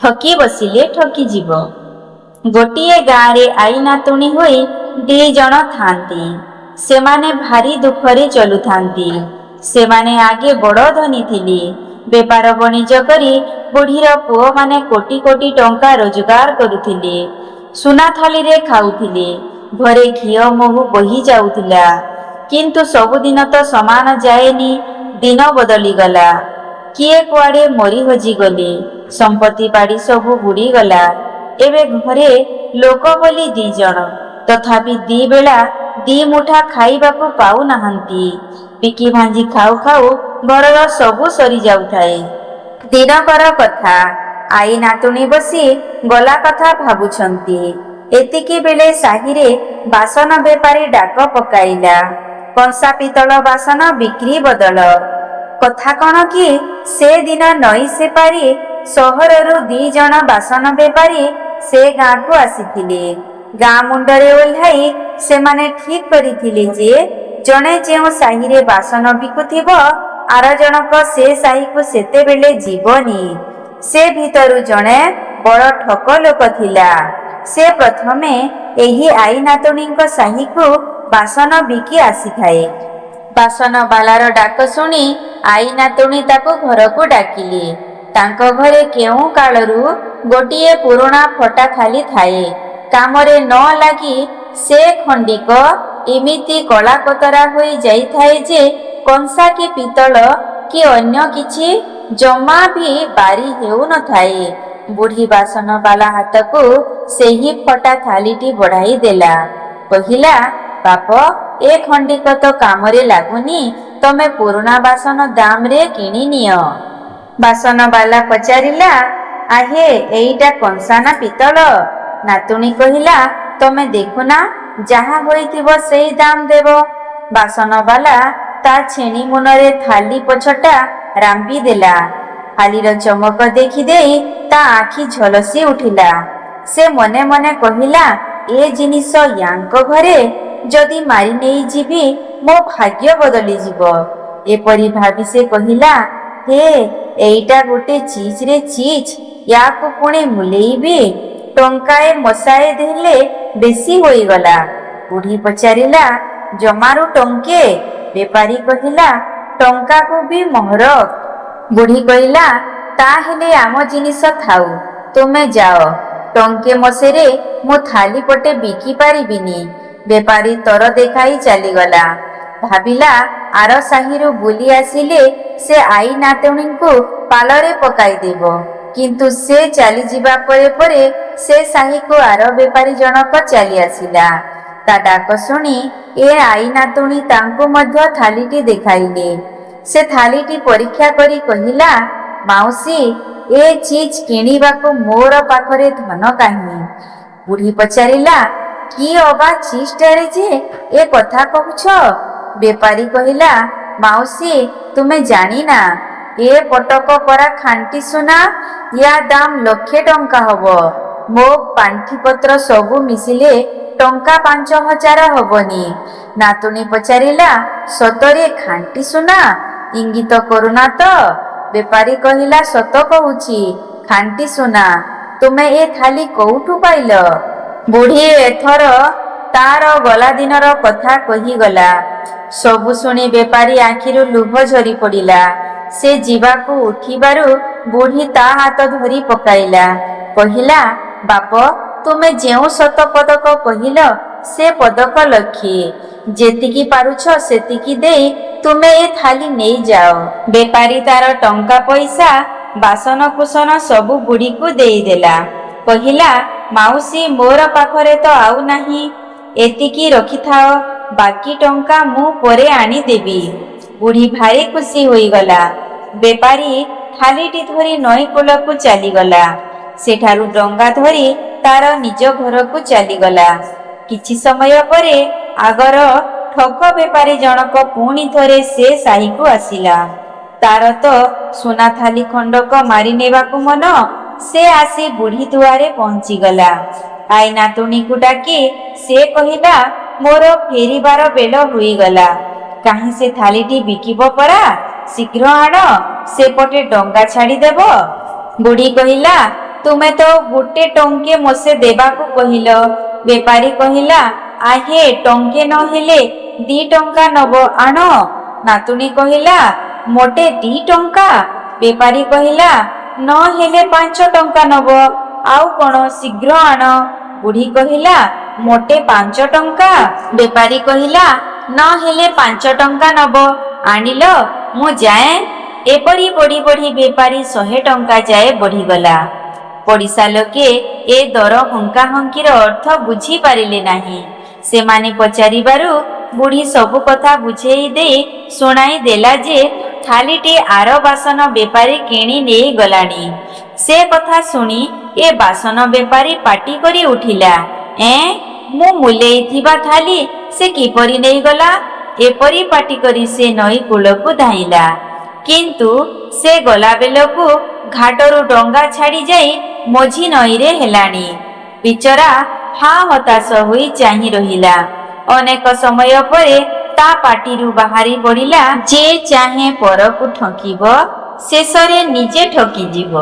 ଠକି ବସିଲେ ଠକିଯିବ। ଗୋଟିଏ ଗାଁରେ ଆଈ ନାତୁଣୀ ହୋଇ 2 ଜଣ ଥାନ୍ତି। ସେମାନେ ଭାରି ଦୁଃଖରେ ଚଲୁଥାନ୍ତି। ସେମାନେ ଆଗେ ବଡ଼ ଧନୀ ଥିଲେ। ବେପାର ବଣିଜ କରି ବୁଢ଼ୀର ପୁଅମାନେ କୋଟି କୋଟି ଟଙ୍କା ରୋଜଗାର କରୁଥିଲେ। ସୁନା ଥାଳିରେ ଖାଉଥିଲେ। ଘରେ ଘିଅ ମହୁ ବହି ଯାଉଥିଲା। କିନ୍ତୁ ସବୁଦିନ ତ ସମାନ ଯାଏନି। ଦିନ ବଦଳିଗଲା। କିଏ କୁଆଡ଼େ ମରି ହଜିଗଲେ। ସମ୍ପତ୍ତି ବାଡ଼ି ସବୁ ବୁଡ଼ିଗଲା। ଏବେ ଘରେ ଲୋକ ବୋଲି 2 ଜଣ। ତଥାପି 2 ବେଳା 2 ମୁଠା ଖାଇବାକୁ ପାଉନାହାନ୍ତି। ବିକି ଭାଞ୍ଜି ଖାଉ ଖାଉ ଘରର ସବୁ ସରିଯାଉଥାଏ। ଦିନକର କଥା। ଆଈ ନାତୁଣୀ ବସି ଗଲା କଥା ଭାବୁଛନ୍ତି। ଏତିକି ବେଳେ ସାହିରେ ବାସନ ବେପାରୀ ଡାକ ପକାଇଲା। କଂସା ପିତଳ ବାସନ ବିକ୍ରି ବଦଳ। କଥା କ'ଣ କି ସେ ଦିନ ନଈ ସେପାରି ସହରରୁ 2 ଜଣ ବାସନ ବେପାରୀ ସେ ଗାଁକୁ ଆସିଥିଲେ। ଗାଁ ମୁଣ୍ଡରେ ଓହ୍ଲାଇ ସେମାନେ ଠିକ୍ କରିଥିଲେ ଯେ ଜଣେ ଯେଉଁ ସାହିରେ ବାସନ ବିକୁଥିବ ଆର ଜଣକ ସେ ସାହିକୁ ସେତେବେଳେ ଯିବନି। ସେ ଭିତରୁ ଜଣେ ବଡ଼ ଠକ ଲୋକ ଥିଲା। ସେ ପ୍ରଥମେ ଏହି ଆଈ ନାତୁଣୀଙ୍କ ସାହିକୁ ବାସନ ବିକି ଆସିଥାଏ। ବାସନବାଲାର ଡାକ ଶୁଣି ଆଈ ନାତୁଣୀ ତାକୁ ଘରକୁ ଡାକିଲେ। ତାଙ୍କ ଘରେ କେଉଁ କାଳରୁ ଗୋଟିଏ ପୁରୁଣା ଫଟା ଥାଳି ଥାଏ। କାମରେ ନ ଲାଗି ସେ ଖଣ୍ଡିକ ଏମିତି କଳାକତରା ହୋଇ ଯାଇଥାଏ ଯେ କଂସା କି ପିତ୍ତଳ କି ଅନ୍ୟ କିଛି ଜମା ବି ବାରି ହେଉନଥାଏ। ବୁଢ଼ୀ ବାସନବାଲା ହାତକୁ ସେହି ଫଟା ଥାଳିଟି ବଢ଼ାଇ ଦେଲା। କହିଲା, ବାପ, ଏ ଖଣ୍ଡିକ ତ କାମରେ ଲାଗୁନି। ତମେ ପୁରୁଣା ବାସନ ଦାମରେ କିଣି ନିଅ। ବାସନବାଲା ପଚାରିଲା, ଆହେ, ଏଇଟା କଂସା ନା ପିତ୍ତଳ? ନାତୁଣୀ କହିଲା, ତମେ ଦେଖୁନା, ଯାହା ହୋଇଥିବ ସେଇ ଦାମ ଦେବ। ବାସନବାଲା ତା ଛେଣି ମୁନରେ ଥାଳି ପଛଟା ରାମ୍ପି ଦେଲା। ଥାଳିର ଚମକ ଦେଖିଦେଇ ତା ଆଖି ଝଲସି ଉଠିଲା। ସେ ମନେ ମନେ କହିଲା, ଏ ଜିନିଷ ୟାଙ୍କ ଘରେ ଯଦି ମାରି ନେଇଯିବି ମୋ ଭାଗ୍ୟ ବଦଳିଯିବ। ଏପରି ଭାବି ସେ କହିଲା, ହେ, ଏଇଟା ଗୋଟେ ଚିଜ ରେ ଚିଜ। ୟାକୁ ପୁଣି ମୂଲେଇବି? ଟଙ୍କାଏ ମଶାଏ ଦେଲେ ବେଶୀ ହୋଇଗଲା। ବୁଢ଼ୀ ପଚାରିଲା, ଜମାରୁ ଟଙ୍କେ? ବେପାରୀ କହିଲା, ଟଙ୍କାକୁ ବି ମୋହର। ବୁଢ଼ୀ କହିଲା, ତା ହେଲେ ଆମ ଜିନିଷ ଥାଉ, ତୁମେ ଯାଅ। ଟଙ୍କେ ମସେରେ ମୁଁ ଥାଳି ପଟେ ବିକି ପାରିବିନି। ବେପାରୀ ତର ଦେଖାଇ ଚାଲିଗଲା। ଭାବିଲା, ଆର ସାହିରୁ ବୁଲି ଆସିଲେ ସେ ଆଈ ନାତୁଣୀଙ୍କୁ ପାଲରେ ପକାଇଦେବ। କିନ୍ତୁ ସେ ଚାଲିଯିବା ପରେ ପରେ ସେ ସାହିକୁ ଆର ବେପାରୀ ଜଣକ ଚାଲି ଆସିଲା। ତା ଡାକ ଶୁଣି ଏ ଆଈ ନାତୁଣୀ ତାଙ୍କୁ ମଧ୍ୟ ଥାଳିଟି ଦେଖାଇଲେ। ସେ ଥାଳିଟି ପରୀକ୍ଷା କରି କହିଲା, ମାଉସୀ, ଏ ଚିଜ କିଣିବାକୁ ମୋର ପାଖରେ ଧନ କାହିଁ? ବୁଢ଼ୀ ପଚାରିଲା, କି ଅବା ଚିଜଟାରେ ଯେ ଏ କଥା କହୁଛ? ବେପାରୀ କହିଲା, ମାଉସୀ, ତୁମେ ଜାଣିନା? ଏ ପଟକ ପରା ଖାଣ୍ଟି ସୁନା। ୟା ଦାମ 1,00,000 ଟଙ୍କା ହବ। ମୋ ପାଣ୍ଠିପତ୍ର ସବୁ ମିଶିଲେ ଟଙ୍କା 5,000 ହବନି। ନାତୁଣୀ ପଚାରିଲା, ସତରେ ଖାଣ୍ଟି ସୁନା? ଇଙ୍ଗିତ କରୁନା ତ? ବେପାରୀ କହିଲା, ସତ କହୁଛି, ଖାଣ୍ଟି ସୁନା। ତୁମେ ଏ ଥାଳି କୋଉଠୁ ପାଇଲ? ବୁଢ଼ୀ ଏଥର ତାର ଗଲା ଦିନର କଥା କହିଗଲା। ସବୁ ଶୁଣି ବେପାରୀ ଆଖିରୁ ଲୁହ ଝରି ପଡ଼ିଲା। ସେ ଯିବାକୁ ଉଠିବାରୁ ବୁଢ଼ୀ ତା ହାତ ଧରି ପକାଇଲା। କହିଲା, ବାପ, ତୁମେ ଯେଉଁ ସତ ପଦକ କହିଲ ସେ ପଦକ 1,00,000। ଯେତିକି ପାରୁଛ ସେତିକି ଦେଇ ତୁମେ ଏ ଥାଳି ନେଇଯାଅ। ବେପାରୀ ତାର ଟଙ୍କା ପଇସା ବାସନ କୁସନ ସବୁ ବୁଢ଼ୀକୁ ଦେଇଦେଲା। କହିଲା, ମାଉସୀ, ମୋର ପାଖରେ ତ ଆଉ ନାହିଁ। ଏତିକି ରଖିଥାଅ। ବାକି ଟଙ୍କା ମୁଁ ପରେ ଆଣିଦେବି। ବୁଢ଼ୀ ଭାରି ଖୁସି ହୋଇଗଲା। ବେପାରୀ ଥାଳିଟି ଧରି ନଈ କୂଳକୁ ଚାଲିଗଲା। ସେଠାରୁ ଡଙ୍ଗା ଧରି ତାର ନିଜ ଘରକୁ ଚାଲିଗଲା। କିଛି ସମୟ ପରେ ଆଗର ଠକ ବେପାରୀ ଜଣକ ପୁଣି ଥରେ ସେ ସାହିକୁ ଆସିଲା। ତାର ତ ସୁନା ଥାଳି ଖଣ୍ଡକ ମାରି ନେବାକୁ ମନ। ସେ ଆସି ବୁଢ଼ୀ ଦୁଆରେ ପହଞ୍ଚିଗଲା। ଆଈ ନାତୁଣୀକୁ ଡାକି ସେ କହିଲା, ମୋର ଫେରିବାର ବେଳ ହୋଇଗଲା। କାହିଁ ସେ ଥାଳିଟି ବିକିବ ପରା? ଶୀଘ୍ର ଆଣ, ସେପଟେ ଡଙ୍ଗା ଛାଡ଼ିଦେବ। ବୁଢ଼ୀ କହିଲା, ତୁମେ ତ ଗୋଟେ ଟଙ୍କେ ମୋସେ ଦେବାକୁ କହିଲ। ବେପାରୀ କହିଲା, ଆହେ ଟଙ୍କେ ନହେଲେ 2 ଟଙ୍କା ନବ ଆଣ। ନାତୁଣୀ କହିଲା, ମୋଟେ 2 ଟଙ୍କା? ବେପାରୀ କହିଲା, ନହେଲେ 5 ଟଙ୍କା ନବ। ଆଉ କଣ, ଶୀଘ୍ର ଆଣ। ବୁଢ଼ୀ କହିଲା, ମୋଟେ 5 ଟଙ୍କା? ବେପାରୀ କହିଲା, ନହେଲେ 5 ଟଙ୍କା ନବ। ଆଣିଲ, ମୁଁ ଯାଏଁ। ଏପରି ବଢ଼ି ବଢ଼ି ବେପାରୀ 100 ଟଙ୍କା ଯାଏ ବଢ଼ିଗଲା। ପଡ଼ିଶା ଲୋକେ ଏ ଦର ହଙ୍କାହଙ୍କିର ଅର୍ଥ ବୁଝିପାରିଲେ ନାହିଁ। ସେମାନେ ପଚାରିବାରୁ ବୁଢ଼ୀ ସବୁ କଥା ବୁଝେଇ ଦେଇ ଶୁଣାଇ ଦେଲା ଯେ ଥାଳିଟି ଆର ବାସନ ବେପାରୀ କିଣି ନେଇ ଗଲାଣି। ସେ କଥା ଶୁଣି ଏ ବାସନ ବେପାରୀ ପାଟି କରି ଉଠିଲା, ଏଁ, ମୁଁ ମୁଲେଇଥିବା ଥାଳି ସେ କିପରି ନେଇଗଲା? ଏପରି ପାଟି କରି ସେ ନଈ କୂଳକୁ ଧାଇଁଲା। କିନ୍ତୁ ସେ ଗଲାବେଳକୁ ଘାଟରୁ ଡଙ୍ଗା ଛାଡ଼ି ଯାଇ ମଝି ନଈରେ ହେଲାଣି। ବିଚରା ହା ହତାଶ ହୋଇ ଚାହିଁ ରହିଲା। ଅନେକ ସମୟ ପରେ ତା ପାଟିରୁ ବାହାରି ପଡ଼ିଲା, ଯେ ଚାହେଁ ପରକୁ ଠକିବ, ଶେଷରେ ନିଜେ ଠକିଯିବ।